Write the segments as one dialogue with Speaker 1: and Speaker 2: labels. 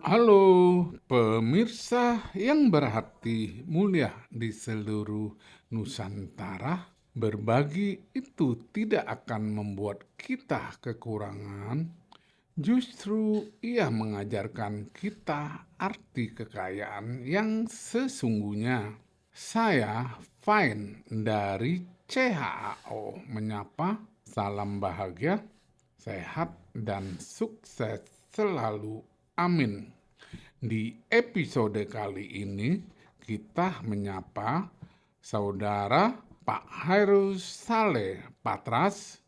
Speaker 1: Halo pemirsa yang berhati mulia di seluruh Nusantara, berbagi itu tidak akan membuat kita kekurangan, justru ia mengajarkan kita arti kekayaan yang sesungguhnya. Saya Fine dari CHAO menyapa, salam bahagia, sehat dan sukses selalu. Amin. Di episode kali ini kita menyapa saudara Pak Hairus Saleh Patras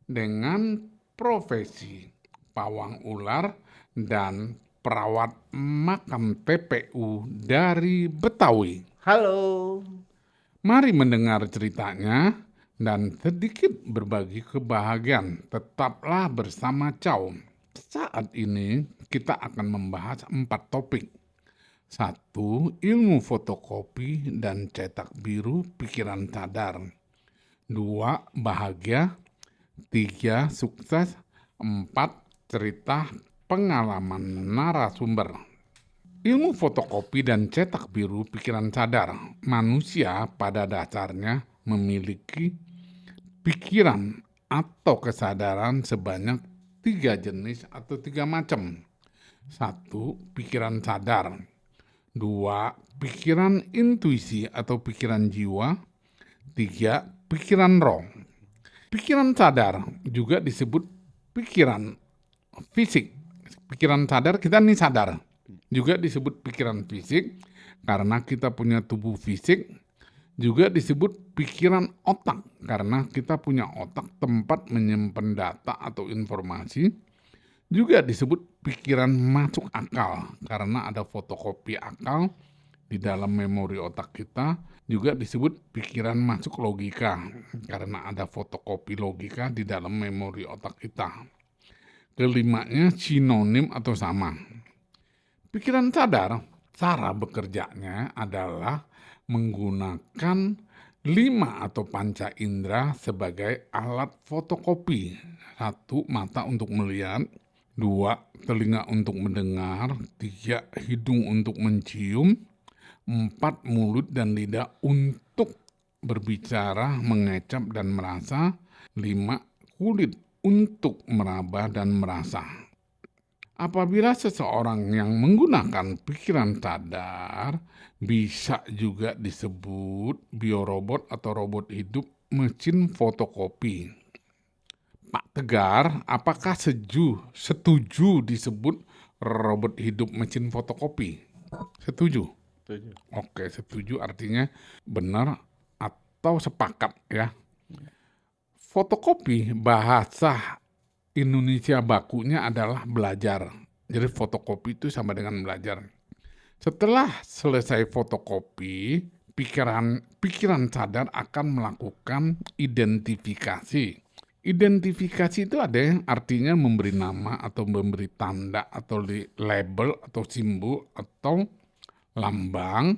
Speaker 1: dengan profesi pawang ular dan perawat makam TPU dari Betawi.
Speaker 2: Halo.
Speaker 1: Mari mendengar ceritanya dan sedikit berbagi kebahagiaan. Tetaplah bersama Chow. Saat ini kita akan membahas 4 topik. 1. Ilmu fotokopi dan cetak biru pikiran sadar. 2. Bahagia. 3. Sukses. 4. Cerita pengalaman narasumber. Ilmu fotokopi dan cetak biru pikiran sadar. Manusia pada dasarnya memiliki pikiran atau kesadaran sebanyak 3 jenis atau 3 macam. 1. Pikiran sadar. 2. Pikiran intuisi atau pikiran jiwa. 3. Pikiran roh. Pikiran sadar juga disebut pikiran fisik. Pikiran sadar, kita nih sadar. Juga disebut pikiran fisik karena kita punya tubuh fisik. Juga disebut pikiran otak karena kita punya otak tempat menyimpan data atau informasi. Juga disebut pikiran masuk akal karena ada fotokopi akal di dalam memori otak kita. Juga disebut pikiran masuk logika karena ada fotokopi logika di dalam memori otak kita. Kelimanya sinonim atau sama. Pikiran sadar, cara bekerjanya adalah menggunakan 5 atau panca indera sebagai alat fotokopi. 1. Mata untuk melihat. 2. Telinga untuk mendengar. 3. Hidung untuk mencium. 4. Mulut dan lidah untuk berbicara, mengecap dan merasa. 5. Kulit untuk meraba dan merasa. Apabila seseorang yang menggunakan pikiran sadar bisa juga disebut biorobot atau robot hidup mesin fotokopi. Pak Tegar, apakah setuju disebut robot hidup mesin fotokopi? Setuju?
Speaker 2: Setuju.
Speaker 1: Oke, setuju artinya benar atau sepakat ya. Fotokopi bahasa Indonesia bakunya adalah belajar. Jadi fotokopi itu sama dengan belajar. Setelah selesai fotokopi, pikiran sadar akan melakukan identifikasi. Identifikasi itu ada yang artinya memberi nama atau memberi tanda atau label atau simbol atau lambang.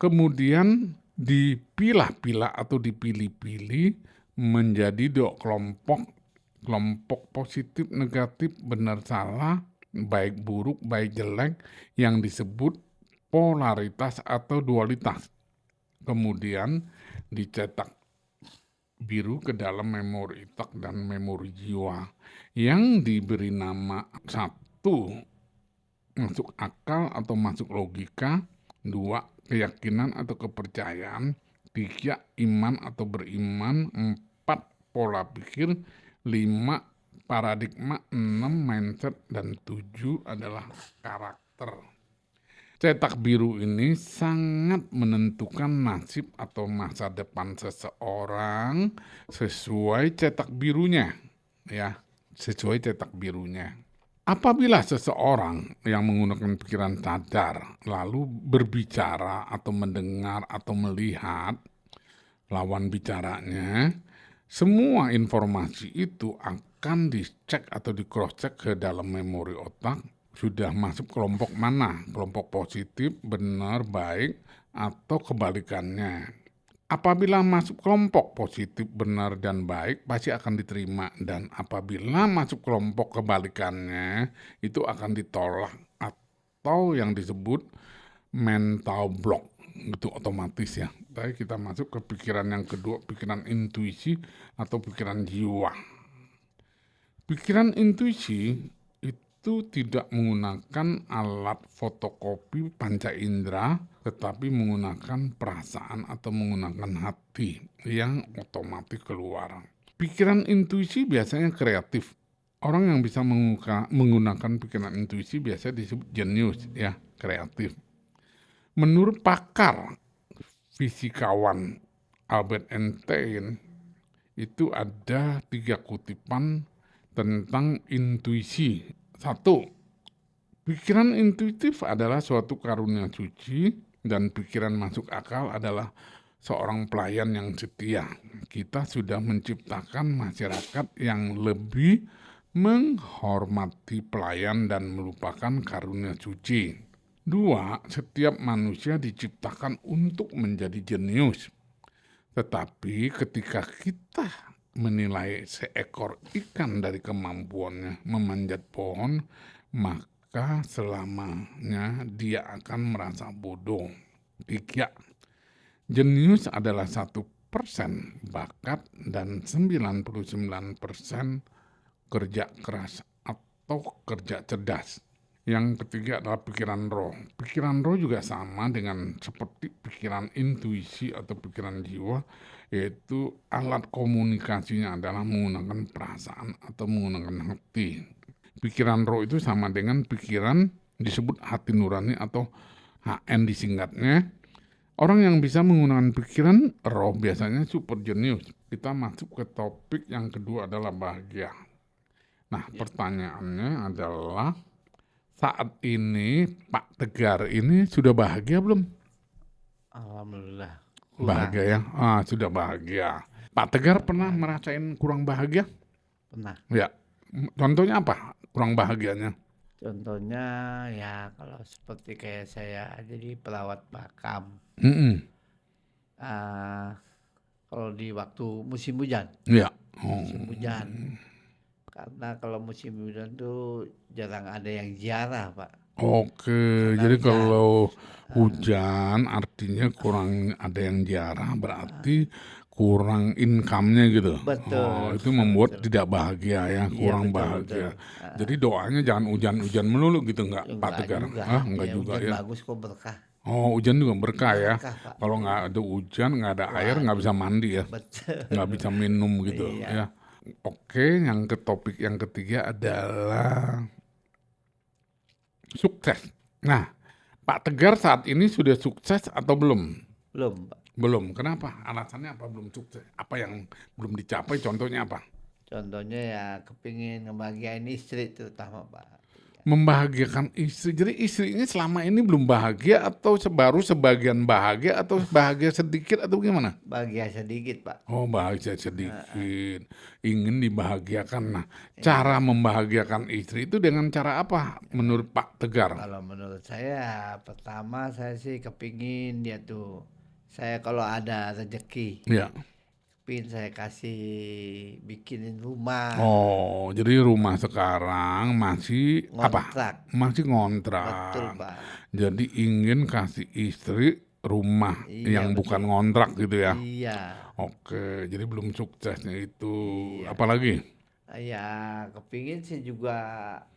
Speaker 1: Kemudian dipilah-pilah atau dipilih-pilih menjadi 2 kelompok positif, negatif, benar, salah, baik buruk, baik jelek, yang disebut polaritas atau dualitas. Kemudian dicetak biru ke dalam memori otak dan memori jiwa yang diberi nama 1. Masuk akal atau masuk logika. 2. Keyakinan atau kepercayaan. 3. Iman atau beriman. 4. Pola pikir. 5. Paradigma. 6. Mindset. Dan 7 adalah karakter. Cetak biru ini sangat menentukan nasib atau masa depan seseorang sesuai cetak birunya, ya, sesuai cetak birunya. Apabila seseorang yang menggunakan pikiran sadar lalu berbicara atau mendengar atau melihat lawan bicaranya, semua informasi itu akan dicek atau di cross check ke dalam memori otak. Sudah masuk kelompok mana? Kelompok positif, benar, baik, atau kebalikannya. Apabila masuk kelompok positif, benar, dan baik, pasti akan diterima. Dan apabila masuk kelompok kebalikannya, itu akan ditolak atau yang disebut mental block, itu otomatis ya. Tapi kita masuk ke pikiran yang kedua, pikiran intuisi atau pikiran jiwa. Pikiran intuisi itu tidak menggunakan alat fotokopi panca indera, tetapi menggunakan perasaan atau menggunakan hati yang otomatis keluar. Pikiran intuisi biasanya kreatif. Orang yang bisa menggunakan pikiran intuisi biasanya disebut jenius, ya, kreatif. Menurut pakar fisikawan Albert Einstein, itu ada 3 kutipan tentang intuisi. 1. Pikiran intuitif adalah suatu karunia suci dan pikiran masuk akal adalah seorang pelayan yang setia. Kita sudah menciptakan masyarakat yang lebih menghormati pelayan dan melupakan karunia suci. 2. Setiap manusia diciptakan untuk menjadi jenius. Tetapi ketika kita menilai seekor ikan dari kemampuannya memanjat pohon, maka selamanya dia akan merasa bodoh. 3. Jenius adalah 1% bakat dan 99% kerja keras atau kerja cerdas. Yang ketiga adalah pikiran roh. Pikiran roh juga sama dengan seperti pikiran intuisi atau pikiran jiwa, yaitu alat komunikasinya adalah menggunakan perasaan atau menggunakan hati. Pikiran roh itu sama dengan pikiran disebut hati nurani atau HN disingkatnya. Orang yang bisa menggunakan pikiran roh biasanya super jenius. Kita masuk ke topik yang kedua adalah bahagia. Nah, pertanyaannya adalah saat ini Pak Tegar ini sudah bahagia belum?
Speaker 2: Alhamdulillah.
Speaker 1: Bahagia ya? Sudah bahagia. Pak Tegar pernah merasain kurang bahagia?
Speaker 2: Pernah.
Speaker 1: Ya. Contohnya apa kurang bahagianya?
Speaker 2: Contohnya ya kalau seperti kayak saya jadi perawat makam. Kalau di waktu musim hujan.
Speaker 1: Ya.
Speaker 2: Musim hujan. Karena kalau musim hujan tuh jarang ada yang ziarah, Pak.
Speaker 1: Oke, jadi kalau hujan artinya kurang ada yang ziarah, berarti kurang income-nya gitu.
Speaker 2: Betul.
Speaker 1: Itu membuat tidak bahagia ya, kurang bahagia. Jadi doanya jangan hujan-hujan melulu gitu, enggak Pak Tegar? Enggak juga
Speaker 2: hujan
Speaker 1: ya.
Speaker 2: bagus kok, berkah.
Speaker 1: Hujan juga berkah ya.
Speaker 2: Berkah, Pak.
Speaker 1: Kalau nggak ada hujan, nggak ada air, nggak bisa mandi ya,
Speaker 2: Betul.
Speaker 1: nggak bisa minum gitu ya. Oke, yang ke topik yang ketiga adalah sukses. Nah, Pak Tegar saat ini sudah sukses atau belum?
Speaker 2: Belum, Pak.
Speaker 1: Belum. Kenapa? Alasannya apa belum sukses? Apa yang belum dicapai? Contohnya apa?
Speaker 2: Contohnya ya kepingin ngebahagiain istri terutama, Pak.
Speaker 1: Membahagiakan istri. Jadi istrinya selama ini belum bahagia atau baru sebagian bahagia atau bahagia sedikit atau gimana?
Speaker 2: Bahagia sedikit, Pak.
Speaker 1: Bahagia sedikit. Ingin dibahagiakan. Nah, cara membahagiakan istri itu dengan cara apa menurut Pak Tegar?
Speaker 2: Kalau menurut saya, pertama saya sih kepingin dia tuh, saya kalau ada rezeki,
Speaker 1: Ya.
Speaker 2: kepingin saya kasih bikinin rumah.
Speaker 1: Jadi rumah sekarang masih
Speaker 2: Ngontrak.
Speaker 1: Masih ngontrak.
Speaker 2: Betul, Pak.
Speaker 1: Jadi ingin kasih istri rumah yang bukan ngontrak gitu ya.
Speaker 2: Iya.
Speaker 1: Oke, jadi belum suksesnya itu. Apalagi?
Speaker 2: Ya kepingin sih juga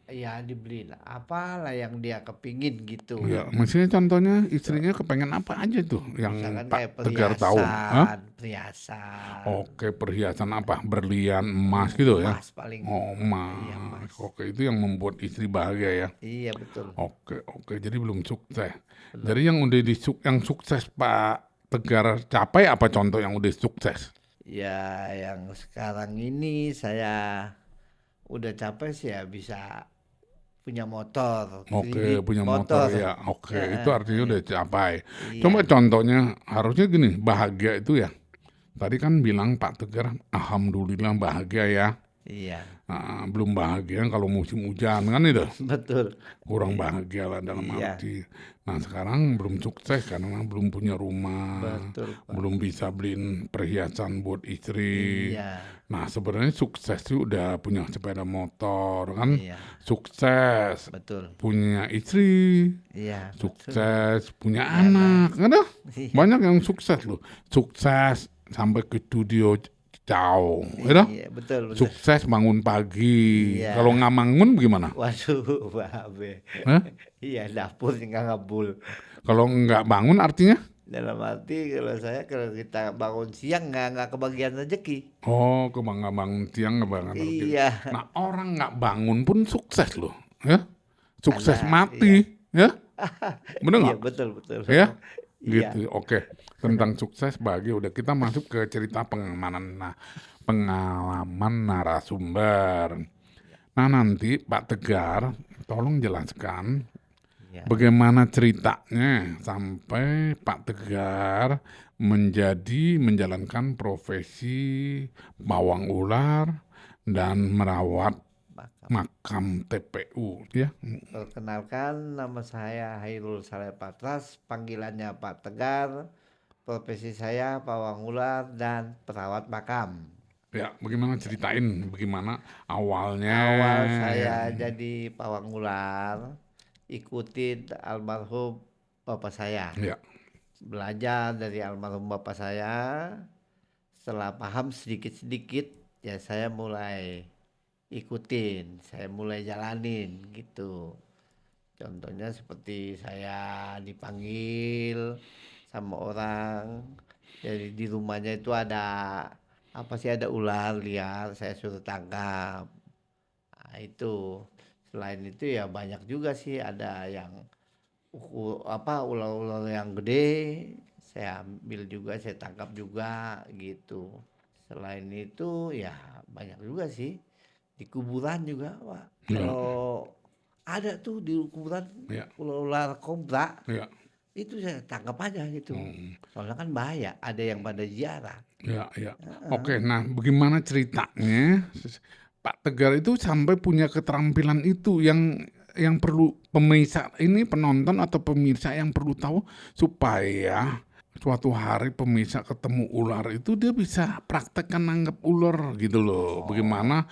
Speaker 2: ya dibeliin apalah yang dia kepingin gitu.
Speaker 1: Ya, maksudnya contohnya istrinya kepengen apa aja tuh yang
Speaker 2: Misalkan
Speaker 1: Pak
Speaker 2: kayak
Speaker 1: Tegar tahu?
Speaker 2: perhiasan.
Speaker 1: Oke, perhiasan apa? Berlian, emas gitu ya?
Speaker 2: Emas paling.
Speaker 1: Emas. Oke, itu yang membuat istri bahagia ya?
Speaker 2: Iya, betul.
Speaker 1: Oke, jadi belum sukses. Jadi yang udah yang sukses Pak Tegar capai apa contoh yang udah sukses?
Speaker 2: Ya yang sekarang ini saya udah capai sih ya bisa punya motor.
Speaker 1: Oke, punya motor ya. Oke, itu artinya udah capai.
Speaker 2: Iya.
Speaker 1: Coba contohnya harusnya gini, bahagia itu ya. Tadi kan bilang Pak Tegar, alhamdulillah bahagia ya.
Speaker 2: Iya,
Speaker 1: Belum bahagia kalau musim hujan kan itu.
Speaker 2: betul.
Speaker 1: Kurang bahagia lah dalam
Speaker 2: Iya,
Speaker 1: arti. Nah sekarang belum sukses karena belum punya rumah,
Speaker 2: betul, Pak.
Speaker 1: belum bisa beliin perhiasan buat istri.
Speaker 2: Iya,
Speaker 1: Nah sebenarnya sukses sih udah punya sepeda motor kan,
Speaker 2: iya,
Speaker 1: sukses
Speaker 2: betul.
Speaker 1: punya istri,
Speaker 2: Iya, betul.
Speaker 1: sukses punya
Speaker 2: Punya anak.
Speaker 1: anak, ada
Speaker 2: Iya,
Speaker 1: banyak yang sukses loh, sukses sampai ke studio jauh, gitu.
Speaker 2: iya, betul, betul.
Speaker 1: Sukses bangun pagi. Kalau
Speaker 2: Iya.
Speaker 1: nggak bangun gimana?
Speaker 2: Waduh, Babe.
Speaker 1: Hah?
Speaker 2: Iya, dapur nggak ngebul.
Speaker 1: Kalau nggak bangun artinya?
Speaker 2: Dalam arti kalau kita bangun siang nggak kebagian rezeki.
Speaker 1: Oh, nggak bangun siang, nggak bangun rezeki.
Speaker 2: Iya,
Speaker 1: Nah, orang nggak bangun pun sukses loh, ya. Sukses
Speaker 2: ada. Iya,
Speaker 1: mati, ya. Bener
Speaker 2: iya,
Speaker 1: nggak?
Speaker 2: betul, betul.
Speaker 1: Ya,
Speaker 2: Iya,
Speaker 1: gitu. Oke, tentang sukses bahagia udah kita masuk ke cerita pengalaman. Nah, pengalaman narasumber. Nah, nanti Pak Tegar, tolong jelaskan
Speaker 2: iya.
Speaker 1: bagaimana ceritanya sampai Pak Tegar menjalankan profesi pawang ular dan merawat
Speaker 2: Maka
Speaker 1: makam TPU, ya.
Speaker 2: perkenalkan, nama saya Hairul Saleh Patras, panggilannya Pak Tegar. Profesi saya pawang ular dan perawat makam.
Speaker 1: Ya, bagaimana ceritain bagaimana awalnya?
Speaker 2: Awal saya jadi pawang ular, ikutin almarhum bapak saya.
Speaker 1: Ya,
Speaker 2: Belajar dari almarhum bapak saya, setelah paham sedikit-sedikit, ya saya mulai ikutin, saya mulai jalanin gitu. Contohnya seperti saya dipanggil sama orang, jadi di rumahnya itu ada apa sih, ada ular liar, saya suruh tangkap. Nah, itu. Selain itu ya banyak juga sih, ada yang ular-ular yang gede, saya ambil juga, saya tangkap juga gitu. Selain itu ya banyak juga sih di kuburan juga, Pak.
Speaker 1: ya,
Speaker 2: Kalau ada tuh di kuburan
Speaker 1: ya,
Speaker 2: ular-ular kobra,
Speaker 1: ya.
Speaker 2: itu saya tangkap aja gitu.
Speaker 1: Hmm,
Speaker 2: Soalnya kan bahaya, ada yang pada ziarah.
Speaker 1: ya, ya. Oke, nah bagaimana ceritanya Pak Tegar itu sampai punya keterampilan itu yang perlu pemirsa ini penonton atau pemirsa yang perlu tahu supaya suatu hari pemirsa ketemu ular itu dia bisa praktekkan nanggap ular gitu loh.
Speaker 2: Oh,
Speaker 1: Bagaimana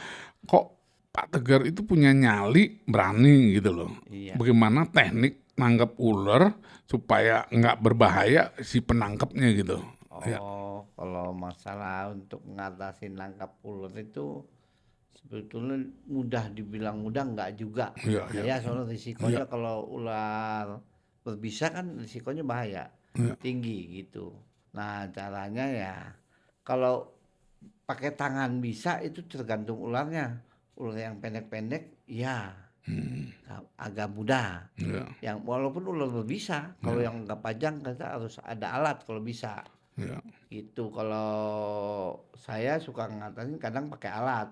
Speaker 1: kok Pak Tegar itu punya nyali berani gitu loh.
Speaker 2: iya.
Speaker 1: Bagaimana teknik nanggap ular supaya nggak berbahaya si penangkapnya gitu. Ya,
Speaker 2: Oh, kalau masalah untuk mengatasi nangkap ular itu sebetulnya mudah, dibilang mudah enggak juga.
Speaker 1: ya, ya,
Speaker 2: Bahaya, soalnya
Speaker 1: ya,
Speaker 2: risikonya kalau ular berbisa kan risikonya bahaya,
Speaker 1: ya,
Speaker 2: tinggi gitu. Nah, caranya ya kalau pakai tangan bisa, itu tergantung ularnya. Ular yang pendek-pendek ya agak mudah.
Speaker 1: ya,
Speaker 2: Yang walaupun ular berbisa, kalau
Speaker 1: ya,
Speaker 2: yang enggak panjang kita harus ada alat kalau bisa.
Speaker 1: ya,
Speaker 2: Gitu. Kalau saya suka ngatasin kadang pakai alat,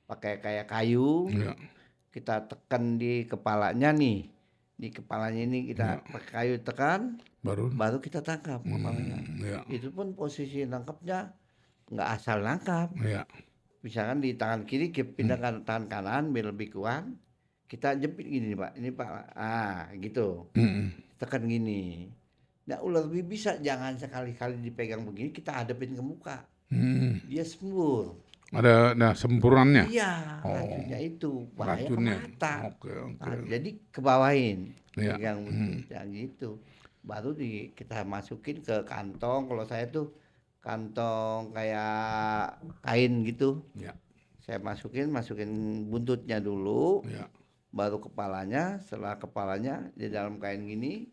Speaker 2: pakai kayak kayu,
Speaker 1: ya,
Speaker 2: kita tekan di kepalanya nih, di kepalanya ini
Speaker 1: ya.
Speaker 2: kita pakai kayu tekan,
Speaker 1: Baru,
Speaker 2: baru kita tangkap kepalanya.
Speaker 1: ya,
Speaker 2: Itu pun posisi nangkapnya nggak asal nangkap.
Speaker 1: ya,
Speaker 2: Misalkan di tangan kiri kita pindahkan tangan kanan biar lebih kuat, kita jepit gini nih, Pak, ini Pak, gitu, tekan gini. Nah, ular bisa, jangan sekali-kali dipegang begini kita hadapin ke muka, dia sembur.
Speaker 1: ada semburannya.
Speaker 2: Iya,
Speaker 1: Oh,
Speaker 2: racunnya itu bahaya ke
Speaker 1: racunnya.
Speaker 2: mata.
Speaker 1: Oke, oke.
Speaker 2: Nah, jadi kebawain,
Speaker 1: Ya,
Speaker 2: pegang yang gitu. Baru kita masukin ke kantong. Kalau saya tuh kantong kayak kain gitu.
Speaker 1: ya,
Speaker 2: Saya masukin buntutnya dulu,
Speaker 1: ya,
Speaker 2: baru kepalanya. Setelah kepalanya di dalam kain gini,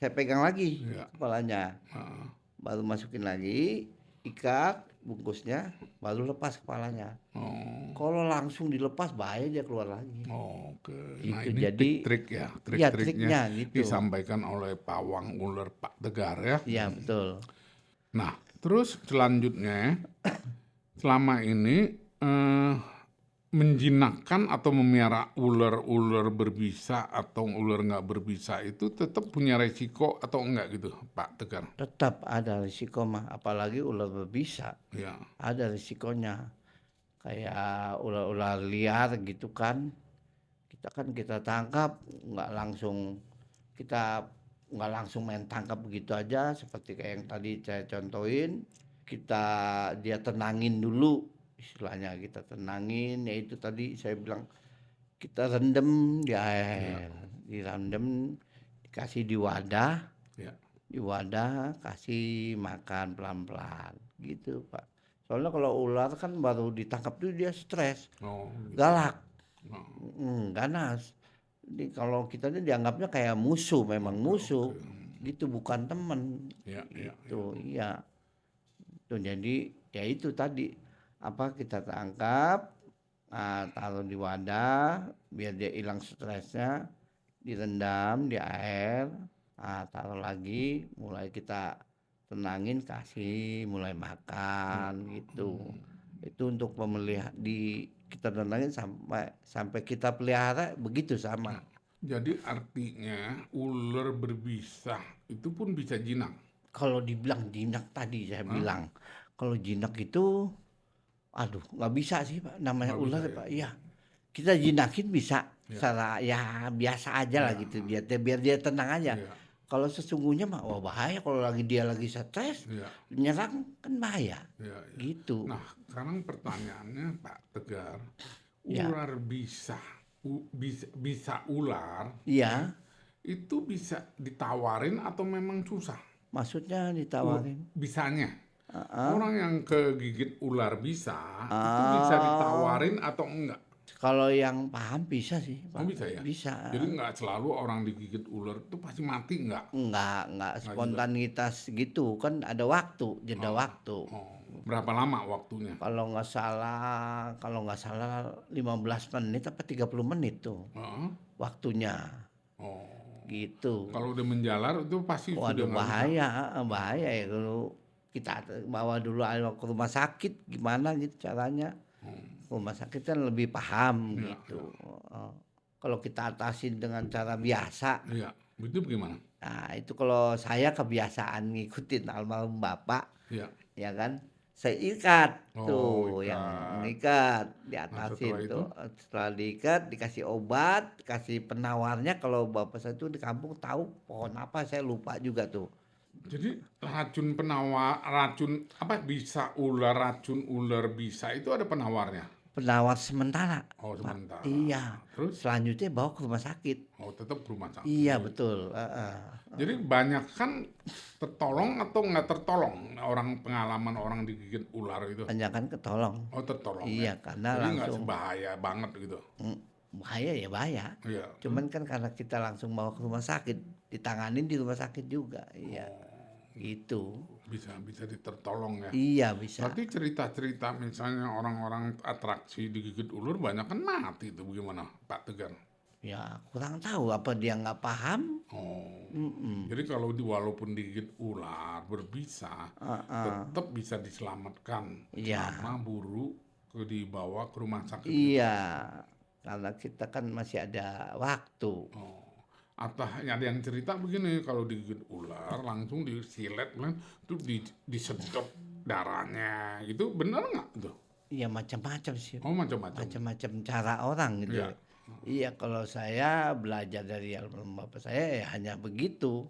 Speaker 2: saya pegang lagi
Speaker 1: ya.
Speaker 2: kepalanya.
Speaker 1: Ah,
Speaker 2: Baru masukin lagi, ikat bungkusnya, baru lepas kepalanya.
Speaker 1: oh,
Speaker 2: Kalau langsung dilepas bahaya, dia keluar lagi.
Speaker 1: oke. Nah
Speaker 2: Gitu.
Speaker 1: ini
Speaker 2: Jadi
Speaker 1: trik-trik ya,
Speaker 2: ya
Speaker 1: trik-triknya
Speaker 2: triknya gitu.
Speaker 1: disampaikan oleh pawang ular Pak Tegar ya.
Speaker 2: Iya, betul.
Speaker 1: Nah, terus selanjutnya selama ini menjinakkan atau memelihara ular-ular berbisa atau ular nggak berbisa itu tetap punya resiko atau enggak gitu, Pak Tegar?
Speaker 2: Tetap ada risiko mah, apalagi ular berbisa,
Speaker 1: Ya,
Speaker 2: ada risikonya. kayak ular-ular liar gitu kan. Kita tangkap kita nggak langsung main tangkap begitu aja seperti kayak yang tadi saya contohin. Dia tenangin dulu, istilahnya kita tenangin, yaitu tadi saya bilang kita rendam di
Speaker 1: Iya,
Speaker 2: air, direndam, dikasih
Speaker 1: iya.
Speaker 2: di wadah kasih makan pelan-pelan gitu Pak. Soalnya kalau ular kan baru ditangkap tuh dia stres,
Speaker 1: Oh, gitu.
Speaker 2: galak,
Speaker 1: Oh,
Speaker 2: ganas. Jadi kalau kita ini dianggapnya kayak musuh, memang
Speaker 1: oke,
Speaker 2: musuh,
Speaker 1: oke.
Speaker 2: gitu bukan temen,
Speaker 1: Iya, iya, iya.
Speaker 2: gitu. Iya, tuh jadi ya itu tadi apa kita tangkap, taruh di wadah biar dia hilang stresnya, direndam di air, taruh lagi, mulai kita tenangin, kasih, mulai
Speaker 1: Iya.
Speaker 2: makan gitu. Itu untuk kita tenangin sampai sampai kita pelihara begitu sama.
Speaker 1: Jadi artinya ular berbisa itu pun bisa jinak.
Speaker 2: Kalau dibilang jinak tadi saya
Speaker 1: Hah?
Speaker 2: bilang, kalau jinak itu, aduh nggak bisa sih Pak, namanya
Speaker 1: Nggak bisa
Speaker 2: ular
Speaker 1: ya?
Speaker 2: Pak. Iya, kita jinakin bisa
Speaker 1: Iya,
Speaker 2: secara ya biasa aja lah
Speaker 1: iya,
Speaker 2: gitu biar dia tenang aja.
Speaker 1: iya,
Speaker 2: Kalau sesungguhnya mah wah bahaya kalau dia lagi stres,
Speaker 1: iya,
Speaker 2: nyerang kan bahaya.
Speaker 1: iya, iya.
Speaker 2: Gitu.
Speaker 1: Nah, sekarang pertanyaannya Pak Tegar,
Speaker 2: Ya,
Speaker 1: ular bisa ular, ya,
Speaker 2: iya,
Speaker 1: itu bisa ditawarin atau memang susah?
Speaker 2: maksudnya ditawarin.
Speaker 1: Bisanya,
Speaker 2: Heeh.
Speaker 1: orang yang kegigit ular bisa, itu bisa
Speaker 2: Oh,
Speaker 1: ditawarin atau enggak?
Speaker 2: kalau yang paham bisa sih
Speaker 1: Oh
Speaker 2: Pak,
Speaker 1: bisa ya?
Speaker 2: bisa.
Speaker 1: Jadi nggak selalu orang digigit ular itu pasti mati nggak?
Speaker 2: Enggak
Speaker 1: Nggak juga.
Speaker 2: spontanitas gitu, kan ada waktu, jeda
Speaker 1: Oh,
Speaker 2: waktu.
Speaker 1: oh. Berapa lama waktunya?
Speaker 2: Kalau nggak salah 15 menit apa 30 menit tuh
Speaker 1: Heeh.
Speaker 2: waktunya,
Speaker 1: Oh.
Speaker 2: gitu.
Speaker 1: Kalau udah menjalar itu pasti sudah
Speaker 2: Waduh
Speaker 1: nggak bisa.
Speaker 2: bahaya, bahaya ya kalau kita bawa dulu ke rumah sakit gimana gitu caranya. Rumah sakit kan lebih paham
Speaker 1: Iya, iya,
Speaker 2: gitu. Heeh. Kalau kita atasin dengan cara biasa,
Speaker 1: iya. Itu gimana?
Speaker 2: nah itu kalau saya kebiasaan ngikutin almarhum bapak,
Speaker 1: Iya.
Speaker 2: ya kan, saya ikat
Speaker 1: Oh,
Speaker 2: tuh yang
Speaker 1: ikat.
Speaker 2: ngikat,
Speaker 1: Nah, setelah
Speaker 2: diatasin
Speaker 1: itu,
Speaker 2: tuh, setelah diikat dikasih obat, kasih penawarnya kalau bapak saya tuh di kampung tahu pohon apa saya lupa juga tuh.
Speaker 1: jadi racun penawar, racun apa bisa ular, racun ular bisa itu ada penawarnya.
Speaker 2: Penawar sementara,
Speaker 1: Oh,
Speaker 2: Pak.
Speaker 1: sementara.
Speaker 2: Iya,
Speaker 1: Terus,
Speaker 2: selanjutnya bawa ke rumah sakit.
Speaker 1: oh tetap ke rumah
Speaker 2: Iya
Speaker 1: sakit.
Speaker 2: betul, heeh.
Speaker 1: Jadi banyak kan tertolong atau nggak tertolong orang pengalaman orang digigit ular itu.
Speaker 2: Kebanyakan ketolong.
Speaker 1: Oh tertolong ya.
Speaker 2: Iya, karena
Speaker 1: Jadi nggak
Speaker 2: langsung
Speaker 1: sebahaya banget gitu.
Speaker 2: bahaya ya bahaya.
Speaker 1: Iya. Terus,
Speaker 2: Cuman kan karena kita langsung bawa ke rumah sakit, ditanganin di rumah sakit juga. Iya, gitu.
Speaker 1: bisa bisa ditertolong ya.
Speaker 2: Iya bisa.
Speaker 1: Berarti cerita-cerita misalnya orang-orang atraksi digigit ular banyak kan mati itu bagaimana Pak Tegar?
Speaker 2: Ya kurang tahu apa dia nggak paham.
Speaker 1: Oh.
Speaker 2: Mm-mm.
Speaker 1: Jadi kalau walaupun digigit ular berbisa,
Speaker 2: Heeh.
Speaker 1: tetap bisa diselamatkan
Speaker 2: Iya,
Speaker 1: selama buru dibawa ke rumah sakit gitu.
Speaker 2: iya. Karena kita kan masih ada waktu.
Speaker 1: Oh. Atau ada yang cerita begini, kalau digigit ular langsung disilet, terus disedot darahnya, gitu benar nggak tuh?
Speaker 2: Iya macam-macam sih.
Speaker 1: Oh macam-macam.
Speaker 2: Macam-macam cara orang gitu.
Speaker 1: Iya.
Speaker 2: Iya kalau saya belajar dari almarhum bapak saya ya hanya begitu.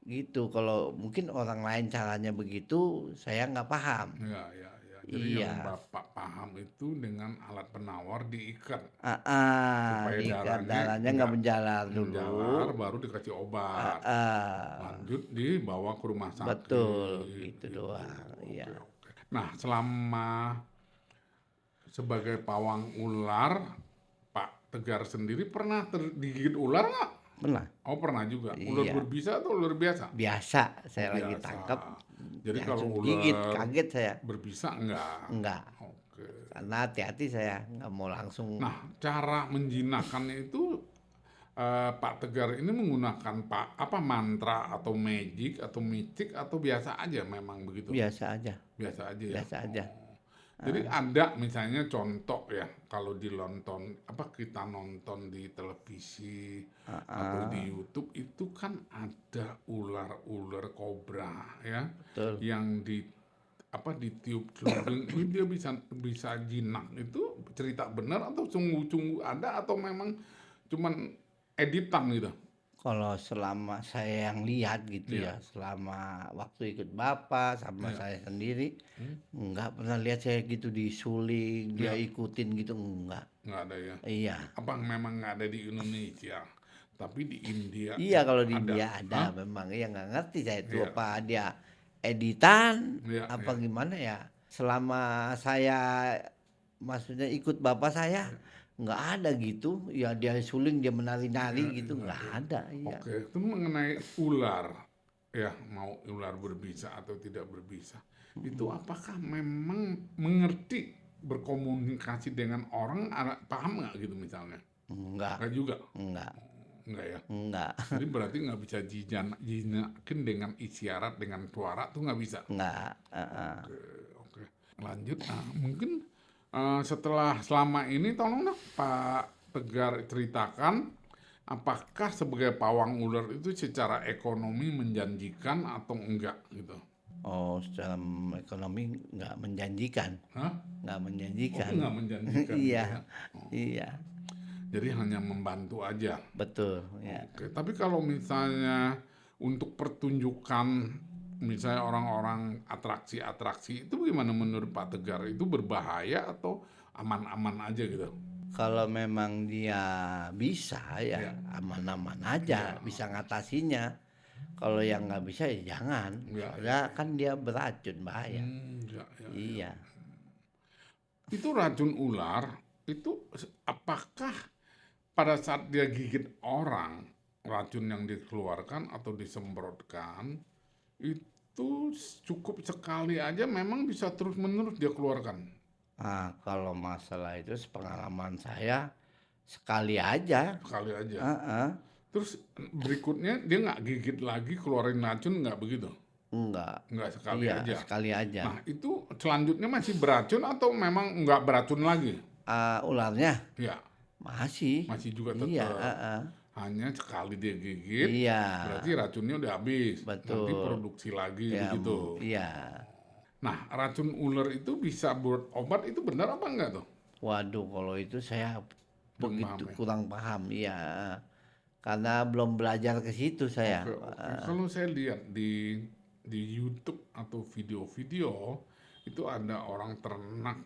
Speaker 2: Gitu. Kalau mungkin orang lain caranya begitu, saya nggak paham.
Speaker 1: Iya, iya, iya. Jadi yang
Speaker 2: Iya.
Speaker 1: Bapak paham itu dengan alat penawar diikat supaya
Speaker 2: Diikat
Speaker 1: darahnya
Speaker 2: darahnya nggak
Speaker 1: nggak
Speaker 2: menjalar
Speaker 1: menjalar,
Speaker 2: dulu.
Speaker 1: baru dikasih obat.
Speaker 2: Heeh.
Speaker 1: Lanjut dibawa ke rumah
Speaker 2: Betul,
Speaker 1: sakit
Speaker 2: gitu
Speaker 1: gitu.
Speaker 2: doang. Iya.
Speaker 1: Oke, oke. Nah, selama sebagai pawang ular, Pak Tegar sendiri pernah digigit ular nggak?
Speaker 2: Pernah.
Speaker 1: Oh, pernah juga. Ular
Speaker 2: Iya.
Speaker 1: berbisa atau ular biasa?
Speaker 2: Biasa
Speaker 1: Oh,
Speaker 2: saya lagi
Speaker 1: biasa.
Speaker 2: tangkap
Speaker 1: Jadi kalau
Speaker 2: langsung gigit,
Speaker 1: ular
Speaker 2: kaget saya.
Speaker 1: berbisa enggak?
Speaker 2: Enggak.
Speaker 1: Oke.
Speaker 2: Karena hati-hati saya nggak mau langsung.
Speaker 1: Nah, cara menjinakkannya itu Pak Tegar ini menggunakan apa mantra atau magic atau mistik atau biasa aja memang begitu?
Speaker 2: Biasa aja.
Speaker 1: Biasa aja ya.
Speaker 2: Biasa aja.
Speaker 1: Jadi ada misalnya contoh ya kalau kita nonton di televisi atau di YouTube itu kan ada ular-ular kobra ya
Speaker 2: Betul.
Speaker 1: yang ditiup celupin ini dia bisa jinak, itu cerita benar atau sungguh-sungguh ada atau memang cuman editan gitu?
Speaker 2: Kalau selama saya yang lihat gitu
Speaker 1: Iya,
Speaker 2: ya, selama waktu ikut Bapak sama
Speaker 1: iya,
Speaker 2: saya sendiri,
Speaker 1: mmm,
Speaker 2: nggak pernah lihat saya gitu disuling, dia
Speaker 1: iya,
Speaker 2: ikutin gitu, enggak.
Speaker 1: nggak ada ya?
Speaker 2: Iya.
Speaker 1: Apa memang nggak ada di Indonesia, tapi di India
Speaker 2: Iya
Speaker 1: itu
Speaker 2: kalau di
Speaker 1: ada?
Speaker 2: India ada
Speaker 1: Hah?
Speaker 2: memang, ya nggak ngerti saya itu
Speaker 1: Iya,
Speaker 2: apa dia editan,
Speaker 1: iya,
Speaker 2: apa
Speaker 1: iya,
Speaker 2: gimana ya. Selama saya maksudnya ikut bapak saya,
Speaker 1: iya,
Speaker 2: nggak ada gitu, ya dia suling, dia
Speaker 1: iya,
Speaker 2: menari-nari gitu,
Speaker 1: nggak
Speaker 2: nggak
Speaker 1: ada ya.
Speaker 2: ada, iya.
Speaker 1: Oke, itu mengenai ular, ya mau ular berbisa atau tidak berbisa, itu
Speaker 2: Mhm.
Speaker 1: apakah memang mengerti berkomunikasi dengan orang, paham nggak gitu misalnya?
Speaker 2: Enggak,
Speaker 1: Nggak juga?
Speaker 2: enggak,
Speaker 1: Nggak ya?
Speaker 2: enggak,
Speaker 1: Jadi berarti nggak bisa jinakin dengan isyarat, dengan suara tuh nggak bisa?
Speaker 2: enggak, heeh.
Speaker 1: Oke, oke. Lanjut, mungkin setelah selama ini tolong dong Pak Tegar ceritakan, apakah sebagai pawang ular itu secara ekonomi menjanjikan atau enggak gitu?
Speaker 2: Oh, secara ekonomi nggak menjanjikan,
Speaker 1: Hah?
Speaker 2: nggak
Speaker 1: Oh,
Speaker 2: menjanjikan.
Speaker 1: enggak menjanjikan gitu ya?
Speaker 2: Iya,
Speaker 1: Oh,
Speaker 2: iya,
Speaker 1: jadi hanya membantu aja.
Speaker 2: betul, ya.
Speaker 1: Oke, tapi kalau misalnya untuk pertunjukan, misalnya orang-orang atraksi-atraksi itu gimana menurut Pak Tegar? Itu berbahaya atau aman-aman aja gitu?
Speaker 2: Kalau memang dia bisa ya
Speaker 1: Ya,
Speaker 2: aman-aman aja,
Speaker 1: ya,
Speaker 2: bisa ngatasinya. Kalau yang nggak bisa ya jangan,
Speaker 1: ya, ya,
Speaker 2: soalnya
Speaker 1: ya.
Speaker 2: kan dia beracun, bahaya.
Speaker 1: Ya, ya, ya.
Speaker 2: Iya.
Speaker 1: Itu racun ular, itu apakah pada saat dia gigit orang, racun yang dikeluarkan atau disemprotkan, itu cukup sekali aja memang bisa terus-menerus dia keluarkan?
Speaker 2: Nah, kalau masalah itu sepengalaman saya sekali aja.
Speaker 1: Sekali aja.
Speaker 2: Heeh.
Speaker 1: Terus berikutnya dia nggak gigit lagi keluarin racun nggak begitu?
Speaker 2: Enggak.
Speaker 1: Nggak, sekali
Speaker 2: Iya,
Speaker 1: aja.
Speaker 2: sekali aja.
Speaker 1: Nah itu selanjutnya masih beracun atau memang nggak beracun lagi?
Speaker 2: Ularnya
Speaker 1: Ya,
Speaker 2: masih.
Speaker 1: masih juga
Speaker 2: Iya,
Speaker 1: tetap.
Speaker 2: heeh.
Speaker 1: Hanya sekali dia gigit,
Speaker 2: Iya,
Speaker 1: berarti racunnya udah habis. Nanti
Speaker 2: betul.
Speaker 1: produksi lagi
Speaker 2: Ya,
Speaker 1: begitu.
Speaker 2: iya.
Speaker 1: Nah, racun ular itu bisa buat obat, itu benar apa enggak tuh?
Speaker 2: Waduh, kalau itu saya
Speaker 1: Belum paham
Speaker 2: begitu
Speaker 1: ya?
Speaker 2: kurang paham, iya. Karena belum belajar ke situ saya.
Speaker 1: Oke, oke. Kalau saya lihat di YouTube atau video-video itu ada orang ternak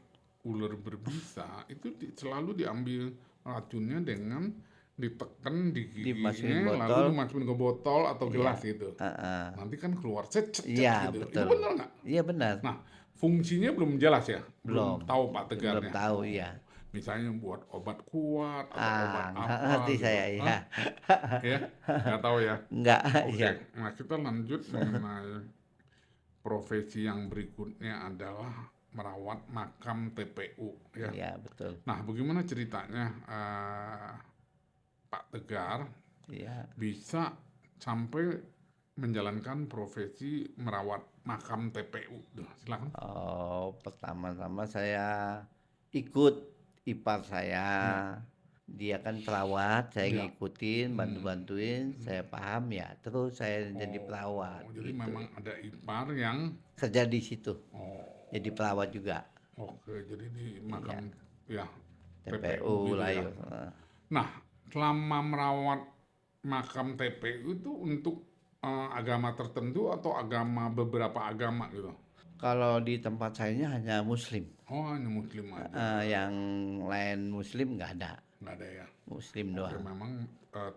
Speaker 1: ular berbisa itu selalu diambil racunnya dengan ditekan di
Speaker 2: Dimasukin
Speaker 1: giginya lalu
Speaker 2: botol,
Speaker 1: dimasukin ke botol atau
Speaker 2: iya,
Speaker 1: gelas gitu.
Speaker 2: heeh.
Speaker 1: Nanti kan keluar cet cet cet
Speaker 2: Iya,
Speaker 1: gitu. Itu
Speaker 2: betul.
Speaker 1: benar nggak?
Speaker 2: Iya benar,
Speaker 1: Nah, fungsinya belum jelas ya, belum
Speaker 2: belum,
Speaker 1: tahu Pak
Speaker 2: belum
Speaker 1: Tegarnya.
Speaker 2: tahu,
Speaker 1: Oh,
Speaker 2: iya.
Speaker 1: misalnya buat obat kuat atau obat
Speaker 2: Nggak
Speaker 1: apa
Speaker 2: ngerti
Speaker 1: gitu.
Speaker 2: saya,
Speaker 1: Hah?
Speaker 2: iya.
Speaker 1: Ya, nggak tahu ya.
Speaker 2: Nggak, iya,
Speaker 1: Oke, nah kita lanjut mengenai profesi yang berikutnya adalah merawat makam TPU ya.
Speaker 2: iya betul,
Speaker 1: Nah, bagaimana ceritanya Pak Tegar
Speaker 2: iya.
Speaker 1: bisa sampai menjalankan profesi merawat makam TPU? Duh, silakan.
Speaker 2: Oh, pertama-tama saya ikut ipar saya.
Speaker 1: Ya,
Speaker 2: Dia kan perawat, saya
Speaker 1: ya.
Speaker 2: ngikutin,
Speaker 1: Hmm,
Speaker 2: bantu-bantuin,
Speaker 1: hmm.
Speaker 2: saya paham ya, terus saya jadi
Speaker 1: Oh,
Speaker 2: perawat
Speaker 1: jadi
Speaker 2: gitu.
Speaker 1: memang ada ipar yang
Speaker 2: Kerja di situ, jadi
Speaker 1: oh,
Speaker 2: perawat juga,
Speaker 1: oke, jadi di
Speaker 2: iya,
Speaker 1: makam ya TPU
Speaker 2: TPU
Speaker 1: gitu ya.
Speaker 2: Layu.
Speaker 1: Nah, selama merawat makam TPU itu untuk agama tertentu atau beberapa agama gitu?
Speaker 2: Kalau di tempat saya hanya Muslim,
Speaker 1: Oh, hanya Muslim aja,
Speaker 2: yang lain Muslim nggak ada,
Speaker 1: nggak ada ya?
Speaker 2: Muslim
Speaker 1: Oke,
Speaker 2: doang,
Speaker 1: memang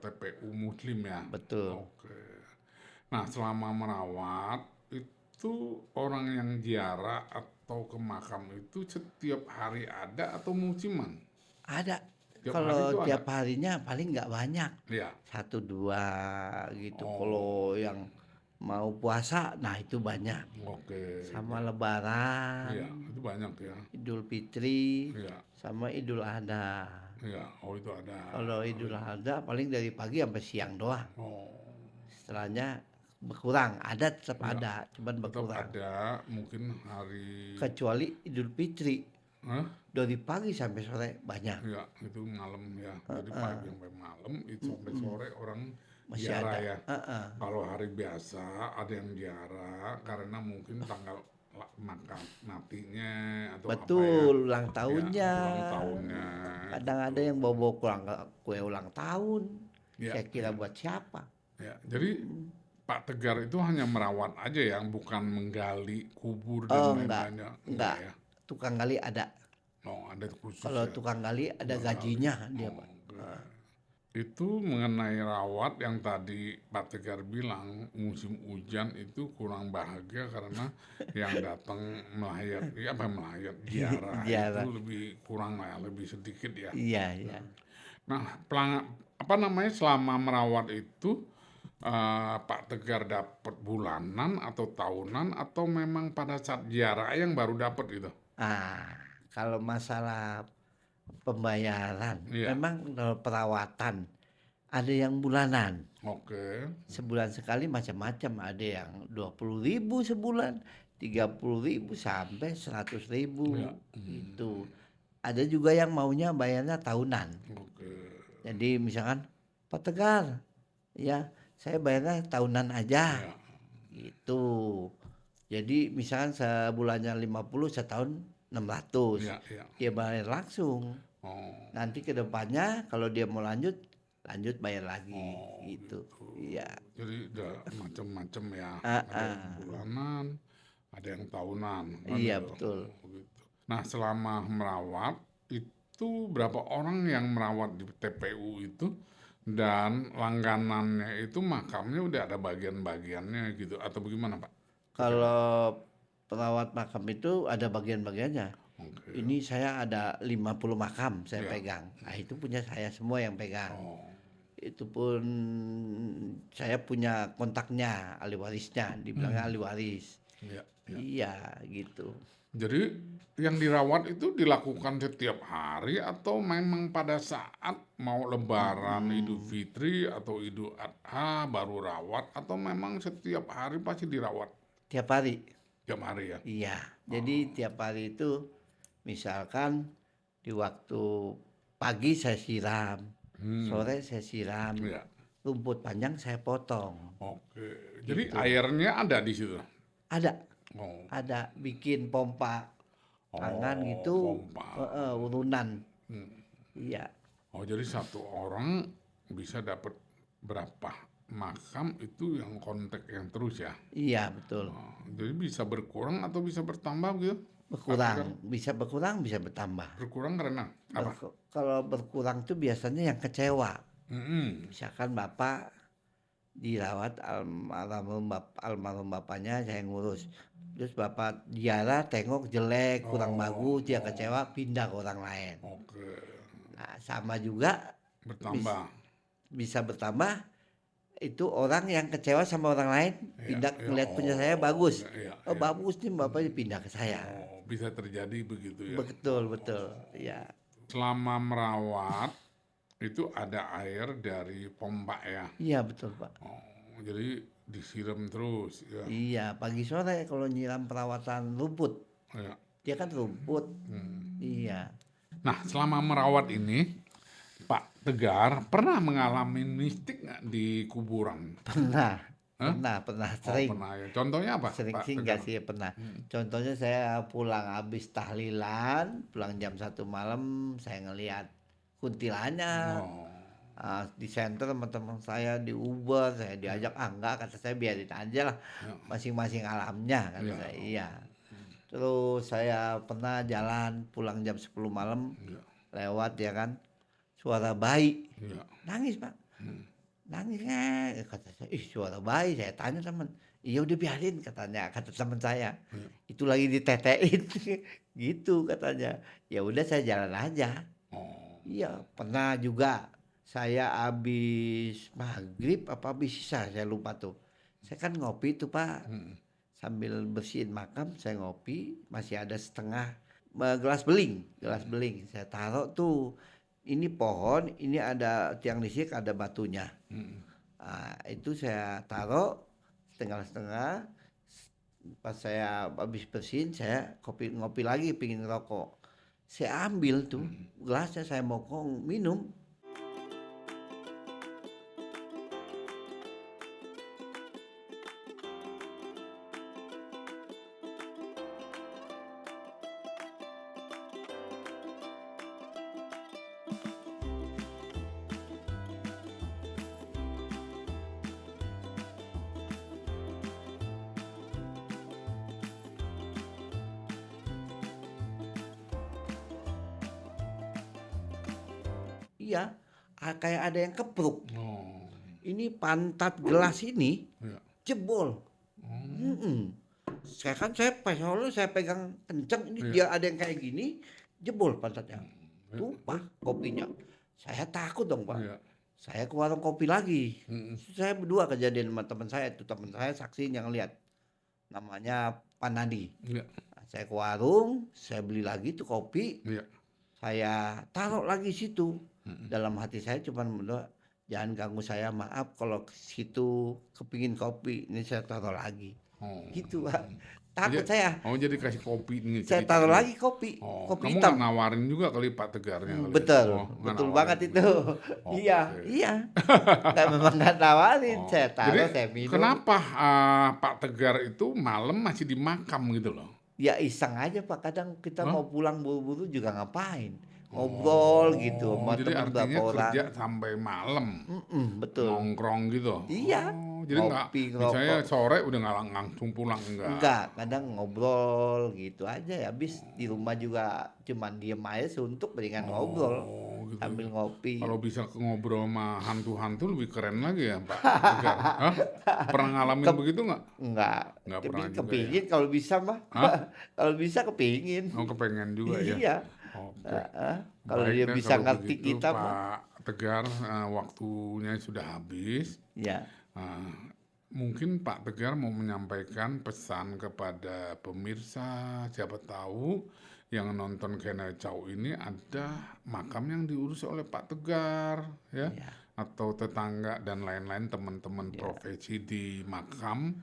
Speaker 1: TPU Muslim ya.
Speaker 2: betul.
Speaker 1: Oke. Nah, selama merawat itu orang yang ziarah atau ke makam itu setiap hari ada atau musiman?
Speaker 2: Ada,
Speaker 1: Tiap hari
Speaker 2: kalau
Speaker 1: itu ada?
Speaker 2: tiap harinya paling nggak banyak,
Speaker 1: Iya.
Speaker 2: satu dua gitu.
Speaker 1: Oh,
Speaker 2: Kalau yang mau puasa, nah itu banyak.
Speaker 1: oke.
Speaker 2: Sama Lebaran,
Speaker 1: Iya, itu banyak ya.
Speaker 2: Idul Fitri,
Speaker 1: Iya,
Speaker 2: sama Idul Adha.
Speaker 1: iya. Oh, itu ada.
Speaker 2: Kalau Idul Adha paling dari pagi sampai siang doang.
Speaker 1: Oh,
Speaker 2: Setelahnya berkurang, ada tetap
Speaker 1: iya.
Speaker 2: ada, cuman
Speaker 1: Tetap
Speaker 2: berkurang.
Speaker 1: ada mungkin hari.
Speaker 2: Kecuali Idul Fitri,
Speaker 1: Hah?
Speaker 2: dari pagi sampai sore banyak.
Speaker 1: Ya, itu malam ya. Jadi pagi sampai malam, itu sampai
Speaker 2: Mm-mm.
Speaker 1: sore orang
Speaker 2: Masih
Speaker 1: ziarah
Speaker 2: ada.
Speaker 1: ya.
Speaker 2: Heeh.
Speaker 1: Kalau hari biasa ada yang ziarah karena mungkin tanggal makan matinya atau apa ya?
Speaker 2: Betul, ulang
Speaker 1: Ya,
Speaker 2: tahunnya.
Speaker 1: ulang tahunnya
Speaker 2: Kadang ada
Speaker 1: gitu.
Speaker 2: yang bawa kue ulang tahun.
Speaker 1: Ya,
Speaker 2: Saya kira
Speaker 1: ya,
Speaker 2: buat siapa?
Speaker 1: ya. Jadi Pak Tegar itu hanya merawat aja ya, bukan menggali kubur dan
Speaker 2: Oh,
Speaker 1: lain-lainnya. Enggak
Speaker 2: enggak.
Speaker 1: ya.
Speaker 2: Tukang gali ada.
Speaker 1: Oh, ada khusus
Speaker 2: Kalau
Speaker 1: ya.
Speaker 2: tukang gali ada
Speaker 1: Tukang gali.
Speaker 2: gajinya dia,
Speaker 1: Oh,
Speaker 2: Pak.
Speaker 1: oke. Itu mengenai rawat yang tadi Pak Tegar bilang musim hujan itu kurang bahagia karena yang datang melayat, ya apa melayat ziarah itu
Speaker 2: Jarang.
Speaker 1: lebih kurang lah, lebih sedikit ya.
Speaker 2: Iya, iya.
Speaker 1: Nah, apa namanya selama merawat itu Pak Tegar dapat bulanan atau tahunan atau memang pada saat ziarah yang baru dapat gitu?
Speaker 2: Ah, kalau masalah pembayaran,
Speaker 1: Iya,
Speaker 2: memang kalau perawatan ada yang bulanan.
Speaker 1: oke.
Speaker 2: Sebulan sekali macam-macam, ada yang 20.000 sebulan, 30.000 sampai 100.000
Speaker 1: Iya,
Speaker 2: gitu. Ada juga yang maunya bayarnya tahunan.
Speaker 1: oke.
Speaker 2: Jadi misalkan Pak Tegar, ya saya bayarnya tahunan aja
Speaker 1: Iya,
Speaker 2: gitu. Jadi misalkan sebulannya 50, setahun 600.
Speaker 1: iya, iya.
Speaker 2: Dia bayar langsung.
Speaker 1: Oh,
Speaker 2: Nanti ke depannya kalau dia mau lanjut bayar lagi
Speaker 1: oh
Speaker 2: gitu.
Speaker 1: gitu.
Speaker 2: Iya.
Speaker 1: Jadi ada macam-macam ya.
Speaker 2: Ah,
Speaker 1: Ada yang
Speaker 2: ah.
Speaker 1: bulanan, ada yang tahunan, kan
Speaker 2: Iya
Speaker 1: itu.
Speaker 2: betul.
Speaker 1: Oh, gitu. Nah, selama merawat itu berapa orang yang merawat di TPU itu dan langganannya itu makamnya udah ada bagian-bagiannya gitu atau bagaimana Pak? Tegar?
Speaker 2: Kalau perawat makam itu ada bagian-bagiannya.
Speaker 1: Oke.
Speaker 2: Ini saya ada 50 makam saya
Speaker 1: Ya.
Speaker 2: pegang. Nah, itu punya saya semua yang pegang.
Speaker 1: Oh,
Speaker 2: Itu pun saya punya kontaknya, ahli warisnya, dibilangnya ahli waris.
Speaker 1: ya.
Speaker 2: Iya, gitu.
Speaker 1: Jadi yang dirawat itu dilakukan setiap hari atau memang pada saat mau Lebaran, Idul Fitri atau Idul Adha baru rawat atau memang setiap hari pasti dirawat
Speaker 2: Tiap hari.
Speaker 1: tiap hari ya?
Speaker 2: Iya. Jadi tiap hari itu misalkan di waktu pagi saya siram, sore saya siram,
Speaker 1: Ya.
Speaker 2: rumput panjang saya potong.
Speaker 1: Oke. Jadi
Speaker 2: Gitu.
Speaker 1: airnya ada di situ.
Speaker 2: Ada,
Speaker 1: Oh,
Speaker 2: ada bikin pompa tangan gitu,
Speaker 1: pompa.
Speaker 2: urunan. Iya,
Speaker 1: Oh, jadi satu orang bisa dapat berapa makam itu yang kontak yang terus ya?
Speaker 2: iya betul.
Speaker 1: Oh, jadi bisa berkurang atau bisa bertambah gitu? Pak Tegar?
Speaker 2: Berkurang, bisa bertambah.
Speaker 1: Berkurang karena apa?
Speaker 2: Kalau berkurang tuh biasanya yang kecewa.
Speaker 1: Mm-mm.
Speaker 2: Misalkan bapak dirawat almarhum bapaknya saya ngurus. Terus bapak ziarah tengok jelek, kurang bagus, dia kecewa pindah ke orang lain.
Speaker 1: Oke.
Speaker 2: Nah, sama juga
Speaker 1: Bertambah.
Speaker 2: bisa bertambah itu orang yang kecewa sama orang lain pindah ngeliat punya saya bagus.
Speaker 1: Iya,
Speaker 2: Oh bagus nih bapaknya pindah ke saya.
Speaker 1: Oh, bisa terjadi begitu ya.
Speaker 2: Betul betul. Ya.
Speaker 1: Selama merawat itu ada air dari pompa ya.
Speaker 2: Iya betul Pak.
Speaker 1: Oh, jadi disiram terus ya.
Speaker 2: Iya pagi sore kalau nyiram perawatan rumput.
Speaker 1: Ya.
Speaker 2: Dia kan rumput. Iya.
Speaker 1: Nah, selama merawat ini Pak Tegar pernah mengalami mistik nggak di kuburan?
Speaker 2: Pernah.
Speaker 1: Hah?
Speaker 2: Pernah
Speaker 1: Oh,
Speaker 2: sering.
Speaker 1: pernah ya. Contohnya apa,
Speaker 2: Sering
Speaker 1: Pak
Speaker 2: sih
Speaker 1: Tegar?
Speaker 2: enggak sih pernah. Contohnya saya pulang habis tahlilan, pulang jam 1 malam saya ngelihat kuntilanak.
Speaker 1: Oh,
Speaker 2: Di center teman-teman saya di Uber, saya diajak enggak kata saya biarin aja lah masing-masing alamnya kata
Speaker 1: Iya.
Speaker 2: saya. Iya. Terus saya pernah jalan pulang jam 10 malam
Speaker 1: iya,
Speaker 2: lewat ya kan suara bayi
Speaker 1: iya.
Speaker 2: nangis Pak. Nangis kata saya, ih suara bayi, saya tanya teman, iya udah biarin katanya, kata teman saya, itu lagi ditetein, gitu katanya, ya udah saya jalan aja.
Speaker 1: Oh,
Speaker 2: Iya pernah juga saya habis maghrib apa habis sisa saya lupa tuh, saya kan ngopi tuh Pak, sambil bersihin makam saya ngopi, masih ada setengah gelas beling saya taruh tuh. Ini pohon, ini ada tiang listrik, ada batunya. Nah, itu saya taruh setengah-setengah. Pas saya habis bersihin, saya ngopi lagi, pingin ngerokok. Saya ambil tuh gelasnya, saya mau minum. iya, kayak ada yang kepruk.
Speaker 1: Oh,
Speaker 2: Ini pantat gelas ini
Speaker 1: iya.
Speaker 2: jebol.
Speaker 1: Oh,
Speaker 2: Saya pegang kenceng, ini
Speaker 1: iya.
Speaker 2: dia ada yang kayak gini, jebol pantatnya.
Speaker 1: Iya.
Speaker 2: Tumpah kopinya. Saya takut dong, Pak.
Speaker 1: Iya.
Speaker 2: Saya ke warung kopi lagi.
Speaker 1: Mm-mm.
Speaker 2: Saya berdua kejadian sama teman saya itu, teman saya saksi yang lihat. Namanya Panadi.
Speaker 1: Iya.
Speaker 2: Nah, saya ke warung, saya beli lagi tuh kopi,
Speaker 1: Iya.
Speaker 2: saya taruh lagi situ.
Speaker 1: Mm-mm.
Speaker 2: Dalam hati saya cuma berdoa, jangan ganggu saya, maaf kalau ke situ kepingin kopi, ini saya taruh lagi.
Speaker 1: Oh.
Speaker 2: Gitu, Pak. Takut saya.
Speaker 1: Jadi kasih kopi nih
Speaker 2: Saya
Speaker 1: cerita
Speaker 2: taruh
Speaker 1: nih.
Speaker 2: lagi kopi,
Speaker 1: Oh,
Speaker 2: kopi
Speaker 1: kamu
Speaker 2: hitam.
Speaker 1: nggak nawarin juga kali Pak Tegarnya kali ya?
Speaker 2: Betul,
Speaker 1: Oh, nggak
Speaker 2: betul
Speaker 1: nawarin
Speaker 2: banget
Speaker 1: juga.
Speaker 2: itu.
Speaker 1: Oh,
Speaker 2: Iya,
Speaker 1: oke.
Speaker 2: iya. Memang nggak nawarin,
Speaker 1: Oh,
Speaker 2: saya
Speaker 1: jadi
Speaker 2: taruh, saya minum.
Speaker 1: kenapa Pak Tegar itu malam masih di makam gitu loh?
Speaker 2: Ya iseng aja Pak, kadang kita
Speaker 1: Hah?
Speaker 2: mau pulang buru-buru juga ngapain, ngobrol gitu
Speaker 1: Oh,
Speaker 2: sama
Speaker 1: jadi
Speaker 2: temen
Speaker 1: artinya
Speaker 2: berapa orang.
Speaker 1: kerja sampai malam,
Speaker 2: Betul.
Speaker 1: nongkrong gitu.
Speaker 2: Iya,
Speaker 1: Oh, jadi nggak,
Speaker 2: ngopi,
Speaker 1: misalnya
Speaker 2: ngerokok.
Speaker 1: sore udah nggak langsung pulang
Speaker 2: Enggak, kadang ngobrol gitu aja ya. Habis di rumah juga cuman diem aja suntuk mendingan ngobrol
Speaker 1: Oh, gitu.
Speaker 2: sambil ngopi.
Speaker 1: Kalau bisa ngobrol sama hantu-hantu lebih keren lagi ya Pak Tegar. Hah? Pernah ngalamin begitu nggak?
Speaker 2: Enggak,
Speaker 1: Nggak
Speaker 2: tapi
Speaker 1: pernah juga ya.
Speaker 2: kepingin kalau bisa mah.
Speaker 1: Hah?
Speaker 2: Kalau bisa kepingin.
Speaker 1: Oh, kepengen juga ya.
Speaker 2: Iya.
Speaker 1: Oke.
Speaker 2: Heeh. Kalau
Speaker 1: Baik
Speaker 2: dia
Speaker 1: deh
Speaker 2: bisa
Speaker 1: kalau
Speaker 2: ngerti
Speaker 1: begitu
Speaker 2: kita mah.
Speaker 1: Pak Tegar, waktunya sudah habis.
Speaker 2: Ya.
Speaker 1: Eh, Mungkin Pak Tegar mau menyampaikan pesan kepada pemirsa, siapa tahu yang nonton Channel Chow ini ada makam yang diurus oleh Pak Tegar, ya,
Speaker 2: Ya.
Speaker 1: atau tetangga dan lain-lain teman-teman profesi di makam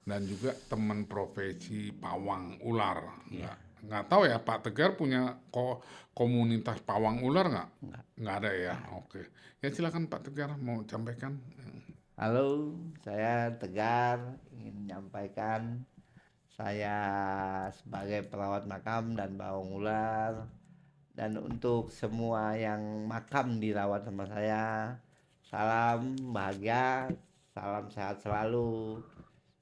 Speaker 1: dan juga teman profesi pawang ular. Nggak tahu ya Pak Tegar punya komunitas pawang ular nggak? Nggak ada ya. Oke. Ya silakan Pak Tegar mau sampaikan.
Speaker 2: Halo, saya Tegar ingin menyampaikan saya sebagai perawat makam dan bawang ular, dan untuk semua yang makam dirawat sama saya, salam bahagia, salam sehat selalu,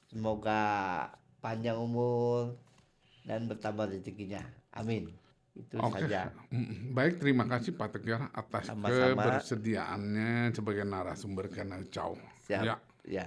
Speaker 2: semoga panjang umur dan bertambah rezekinya, amin. Itu
Speaker 1: Oke,
Speaker 2: saja.
Speaker 1: baik, terima kasih Pak Tegar atas
Speaker 2: Sama-sama.
Speaker 1: kebersediaannya sebagai narasumber Channel Chow.
Speaker 2: Siap.
Speaker 1: Ya.
Speaker 2: Ya.